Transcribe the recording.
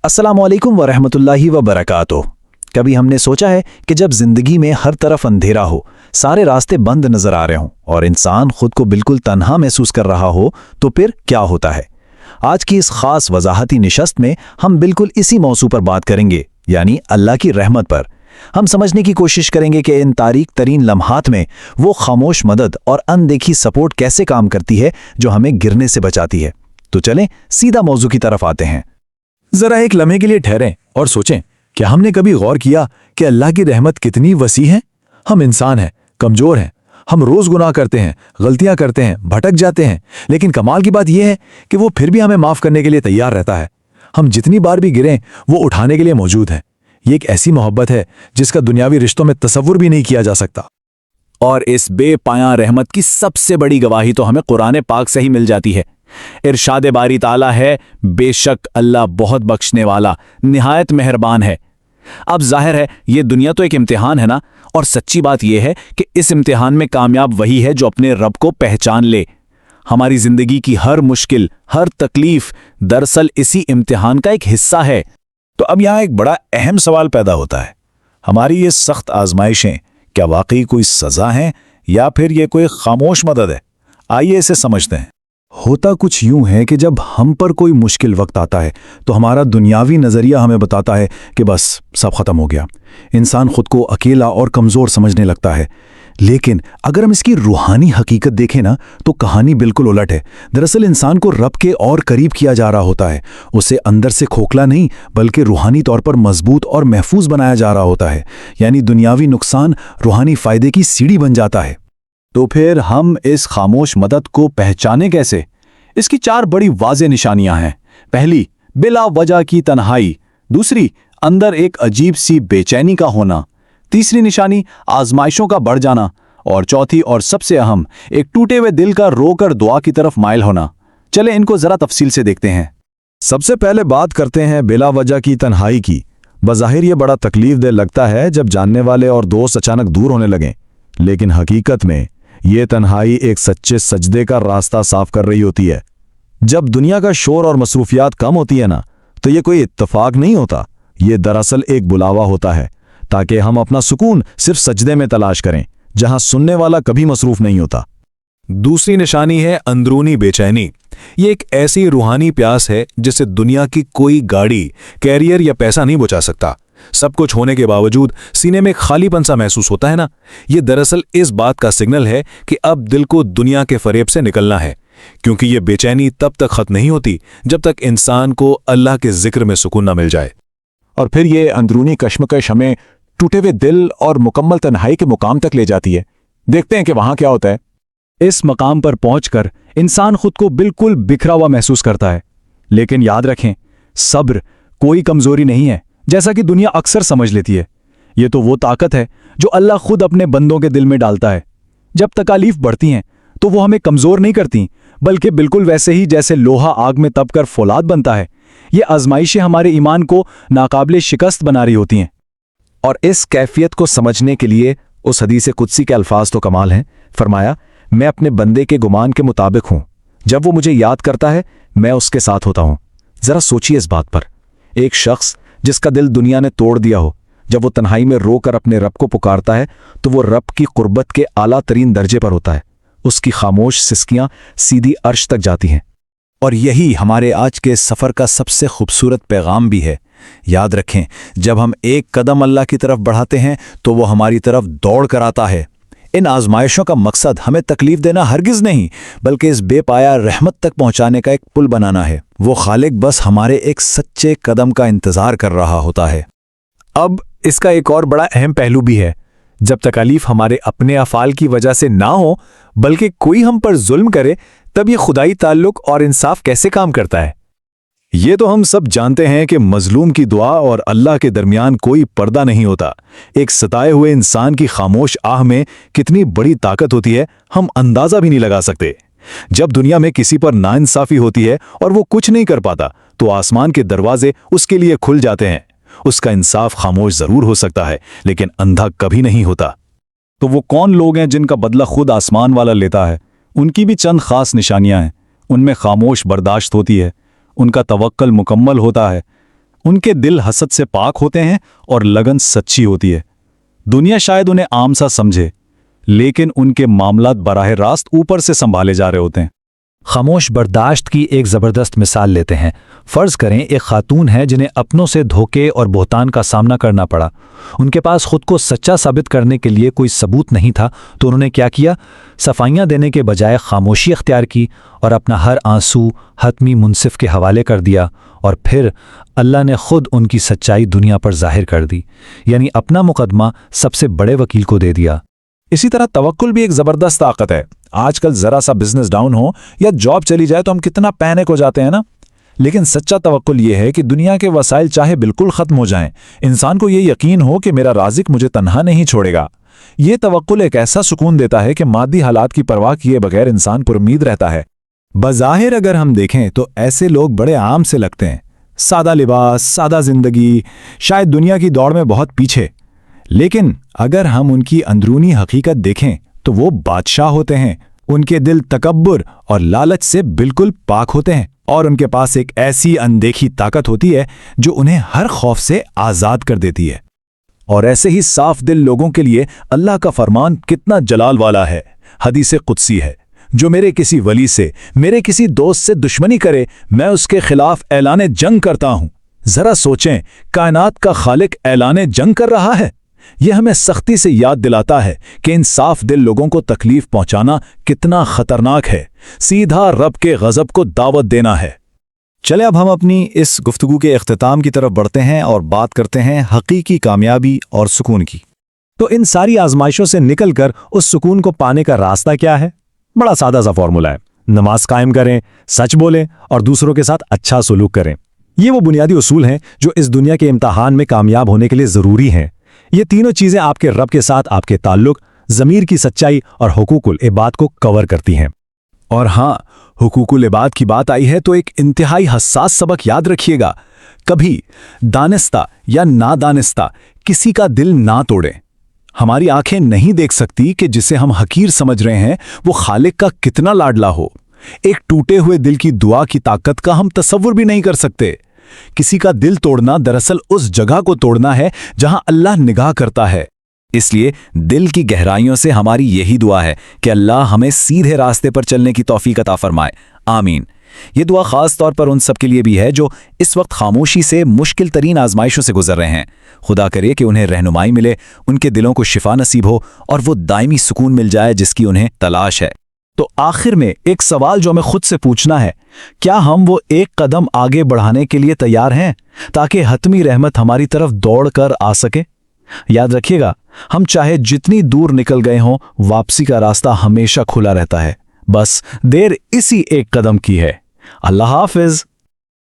अस्सलाम वालेकुम वरहमतुल्लाहि वबरकातुह। कभी हमने सोचा है कि जब जिंदगी में हर तरफ अंधेरा हो, सारे रास्ते बंद नजर आ रहे हों और इंसान खुद को बिल्कुल तन्हा महसूस कर रहा हो, तो फिर क्या होता है? आज की इस खास वजाहती निशस्त में हम बिल्कुल इसी मौजू पर बात करेंगे, यानी अल्लाह की रहमत पर। हम समझने की कोशिश करेंगे कि इन तारीक तरीन लम्हात में वो खामोश मदद और अनदेखी सपोर्ट कैसे काम करती है जो हमें गिरने से बचाती है। तो चलें सीधा मौजू की तरफ आते हैं। जरा एक लम्हे के लिए ठहरें और सोचें, क्या हमने कभी गौर किया कि अल्लाह की रहमत कितनी वसी है? हम इंसान हैं, कमजोर हैं, हम रोज गुनाह करते हैं, गलतियां करते हैं, भटक जाते हैं, लेकिन कमाल की बात यह है कि वो फिर भी हमें माफ करने के लिए तैयार रहता है। हम जितनी बार भी गिरें वो उठाने के लिए मौजूद है। ये एक ऐसी मोहब्बत है जिसका दुनियावी रिश्तों में तसव्वुर भी नहीं किया जा सकता। और इस बेपाया रहमत की सबसे बड़ी गवाही तो हमें कुरान पाक से ही मिल जाती है। इरशाद बारी ताला है, बेशक अल्लाह बहुत बख्शने वाला निहायत मेहरबान है। अब जाहिर है ये दुनिया तो एक इम्तिहान है ना, और सच्ची बात यह है कि इस इम्तिहान में कामयाब वही है जो अपने रब को पहचान ले। हमारी जिंदगी की हर मुश्किल, हर तकलीफ दरअसल इसी इम्तिहान का एक हिस्सा है। तो अब यहाँ एक बड़ा अहम सवाल पैदा होता है, हमारी ये सख्त आजमाइशें क्या वाकई कोई सजा हैं या फिर ये कोई खामोश मदद है? आइए इसे समझते हैं। होता कुछ यूं है कि जब हम पर कोई मुश्किल वक्त आता है तो हमारा दुनियावी नज़रिया हमें बताता है कि बस सब खत्म हो गया। इंसान खुद को अकेला और कमज़ोर समझने लगता है। लेकिन अगर हम इसकी रूहानी हकीकत देखें ना, तो कहानी बिल्कुल उलट है। दरअसल इंसान को रब के और करीब किया जा रहा होता है। उसे अंदर से खोखला नहीं बल्कि रूहानी तौर पर मजबूत और महफूज बनाया जा रहा होता है। यानी दुनियावी नुकसान रूहानी फ़ायदे की सीढ़ी बन जाता है। तो फिर हम इस खामोश मदद को पहचाने कैसे? इसकी 4 बड़ी वाज़ेह निशानियां हैं। पहली, बिला वजह की तन्हाई। दूसरी, अंदर एक अजीब सी बेचैनी का होना। तीसरी निशानी, आजमाइशों का बढ़ जाना। और चौथी और सबसे अहम, एक टूटे हुए दिल का रोकर दुआ की तरफ माइल होना। चले इनको जरा तफसील से देखते हैं। सबसे पहले बात करते हैं बिला वजह की तन्हाई की। बज़ाहिर ये बड़ा तकलीफदेह लगता है जब जानने वाले और दोस्त अचानक दूर होने लगें, लेकिन हकीकत में ये तन्हाई एक सच्चे सजदे का रास्ता साफ कर रही होती है। जब दुनिया का शोर और मसरूफियात कम होती है ना, तो ये कोई इत्तफाक नहीं होता, ये दरअसल एक बुलावा होता है ताकि हम अपना सुकून सिर्फ सजदे में तलाश करें, जहां सुनने वाला कभी मसरूफ नहीं होता। दूसरी निशानी है अंदरूनी बेचैनी। ये एक ऐसी रूहानी प्यास है जिसे दुनिया की कोई गाड़ी, कैरियर या पैसा नहीं बुझा सकता। सब कुछ होने के बावजूद सीने में खालीपन सा महसूस होता है ना, ये दरअसल इस बात का सिग्नल है कि अब दिल को दुनिया के फरेब से निकलना है। क्योंकि ये बेचैनी तब तक खत्म नहीं होती जब तक इंसान को अल्लाह के जिक्र में सुकून न मिल जाए। और फिर ये अंदरूनी कश्मकश हमें टूटे हुए दिल और मुकम्मल तन्हाई के मुकाम तक ले जाती है। देखते हैं कि वहां क्या होता है। इस मकाम पर पहुंचकर इंसान खुद को बिल्कुल बिखरा हुआ महसूस करता है। लेकिन याद रखें, सब्र कोई कमजोरी नहीं है जैसा कि दुनिया अक्सर समझ लेती है। ये तो वो ताकत है जो अल्लाह खुद अपने बंदों के दिल में डालता है। जब तकालीफ बढ़ती हैं तो वो हमें कमजोर नहीं करती, बल्कि बिल्कुल वैसे ही जैसे लोहा आग में तपकर फौलाद बनता है। ये आजमाइशें हमारे ईमान को नाकाबिले शिकस्त बना रही होती हैं। और इस कैफियत को समझने के लिए उस हदीस कुदसी के अल्फाज तो कमाल हैं। फरमाया, मैं अपने बंदे के गुमान के मुताबिक हूं, जब वो मुझे याद करता है मैं उसके साथ होता हूं। जरा सोचिए इस बात पर। एक शख्स जिसका दिल दुनिया ने तोड़ दिया हो, जब वो तन्हाई में रोकर अपने रब को पुकारता है तो वो रब की कुर्बत के आला तरीन दर्जे पर होता है। उसकी खामोश सिसकियां सीधी अर्श तक जाती हैं। और यही हमारे आज के सफ़र का सबसे खूबसूरत पैगाम भी है। याद रखें, जब हम एक कदम अल्लाह की तरफ बढ़ाते हैं तो वो हमारी तरफ दौड़ कर आता है। इन आजमाइशों का मकसद हमें तकलीफ देना हरगिज़ नहीं, बल्कि इस बेपाया रहमत तक पहुंचाने का एक पुल बनाना है। वो खालिक बस हमारे एक सच्चे कदम का इंतज़ार कर रहा होता है। अब इसका एक और बड़ा अहम पहलू भी है। जब तकालीफ हमारे अपने अफ़ाल की वजह से ना हो, बल्कि कोई हम पर जुल्म करे, तब ये खुदाई ताल्लुक और इंसाफ कैसे काम करता है? ये तो हम सब जानते हैं कि मजलूम की दुआ और अल्लाह के दरमियान कोई पर्दा नहीं होता। एक सताए हुए इंसान की खामोश आह में कितनी बड़ी ताकत होती है, हम अंदाजा भी नहीं लगा सकते। जब दुनिया में किसी पर नाइंसाफी होती है और वो कुछ नहीं कर पाता, तो आसमान के दरवाजे उसके लिए खुल जाते हैं। उसका इंसाफ खामोश जरूर हो सकता है, लेकिन अंधा कभी नहीं होता। तो वो कौन लोग हैं जिनका बदला खुद आसमान वाला लेता है? उनकी भी चंद खास निशानियां हैं। उनमें खामोश बर्दाश्त होती है, उनका तवक्कल मुकम्मल होता है, ان के दिल हसद से पाक होते हैं और लगन सच्ची होती है। दुनिया शायद उन्हें आम सा समझे, लेकिन उनके मामलात बराह रास्त ऊपर से संभाले जा रहे होते हैं। खामोश बर्दाश्त की एक ज़बरदस्त मिसाल लेते हैं। फ़र्ज़ करें एक खातून है जिन्हें अपनों से धोखे और बोहतान का सामना करना पड़ा। उनके पास खुद को सच्चा साबित करने के लिए कोई सबूत नहीं था, तो उन्होंने क्या किया? सफाइयाँ देने के बजाय खामोशी अख्तियार की और अपना हर आंसू हतमी मुनसिफ के हवाले कर दिया, और फिर अल्लाह ने खुद उनकी सच्चाई दुनिया पर जाहिर कर दी, यानी अपना मुकदमा सबसे बड़े वकील को दे दिया। इसी तरह तवक्कुल भी एक जबरदस्त ताकत है। आजकल जरा सा बिजनेस डाउन हो या जॉब चली जाए तो हम कितना पैनिक हो जाते हैं ना। लेकिन सच्चा तवक्कुल ये है कि दुनिया के वसाइल चाहे बिल्कुल खत्म हो जाएं, इंसान को ये यकीन हो कि मेरा राज़िक मुझे तन्हा नहीं छोड़ेगा। ये तवक्कुल एक ऐसा सुकून देता है कि मादी हालात की परवाह किए बगैर इंसान पुरुम्मीद रहता है। बज़ाहिर अगर हम देखें तो ऐसे लोग बड़े आम से लगते हैं, सादा लिबास, सादा जिंदगी, शायद दुनिया की दौड़ में बहुत पीछे। लेकिन अगर हम उनकी अंदरूनी हकीकत देखें तो वो बादशाह होते हैं। उनके दिल तकब्बुर और लालच से बिल्कुल पाक होते हैं, और उनके पास एक ऐसी अनदेखी ताकत होती है जो उन्हें हर खौफ से आज़ाद कर देती है। और ऐसे ही साफ दिल लोगों के लिए अल्लाह का फरमान कितना जलाल वाला है। हदीस कुदसी है, जो मेरे किसी वली से, मेरे किसी दोस्त से दुश्मनी करे, मैं उसके खिलाफ ऐलाने जंग करता हूं। जरा सोचें, कायनात का खालिक ऐलाने जंग कर रहा है। यह हमें सख्ती से याद दिलाता है कि इन साफ दिल लोगों को तकलीफ पहुंचाना कितना खतरनाक है। सीधा रब के गजब को दावत देना है। चले अब हम अपनी इस गुफ्तगू के इख्तिताम की तरफ बढ़ते हैं और बात करते हैं हकीकी कामयाबी और सुकून की। तो इन सारी आजमाइशों से निकलकर उस सुकून को पाने का रास्ता क्या है? बड़ा सादा सा फॉर्मूला है। नमाज कायम करें, सच बोलें और दूसरों के साथ अच्छा सलूक करें। ये वो बुनियादी उसूल हैं जो इस दुनिया के इम्तिहान में कामयाब होने के लिए ज़रूरी हैं। ये तीनों चीज़ें आपके रब के साथ आपके ताल्लुक, ज़मीर की सच्चाई और हुकूकुल इबाद को कवर करती हैं। और हाँ, हुकूकुल इबाद की बात आई है तो एक इंतहाई हसास सबक याद रखिएगा। कभी दानिस्ता या नादानिस्ता किसी का दिल ना तोड़ें। हमारी आंखें नहीं देख सकती कि जिसे हम हकीर समझ रहे हैं वो खालिक का कितना लाडला हो। एक टूटे हुए दिल की दुआ की ताकत का हम तसव्वुर भी नहीं कर सकते। किसी का दिल तोड़ना दरअसल उस जगह को तोड़ना है जहां अल्लाह निगाह करता है। इसलिए दिल की गहराइयों से हमारी यही दुआ है कि अल्लाह हमें सीधे रास्ते पर चलने की तौफीक अता फरमाए। आमीन। ये दुआ खास तौर पर उन सब के लिए भी है जो इस वक्त खामोशी से मुश्किल तरीन आजमाइशों से गुजर रहे हैं। खुदा करे कि उन्हें रहनुमाई मिले, उनके दिलों को शिफा नसीब हो और वो दायमी सुकून मिल जाए जिसकी उन्हें तलाश है। तो आखिर में एक सवाल जो हमें खुद से पूछना है, क्या हम वो एक कदम आगे बढ़ाने के लिए तैयार हैं ताकि हतमी रहमत हमारी तरफ दौड़ कर आ सके? याद रखिएगा, हम चाहे जितनी दूर निकल गए हों, वापसी का रास्ता हमेशा खुला रहता है। बस देर इसी एक कदम की है। अल्लाह हाफिज।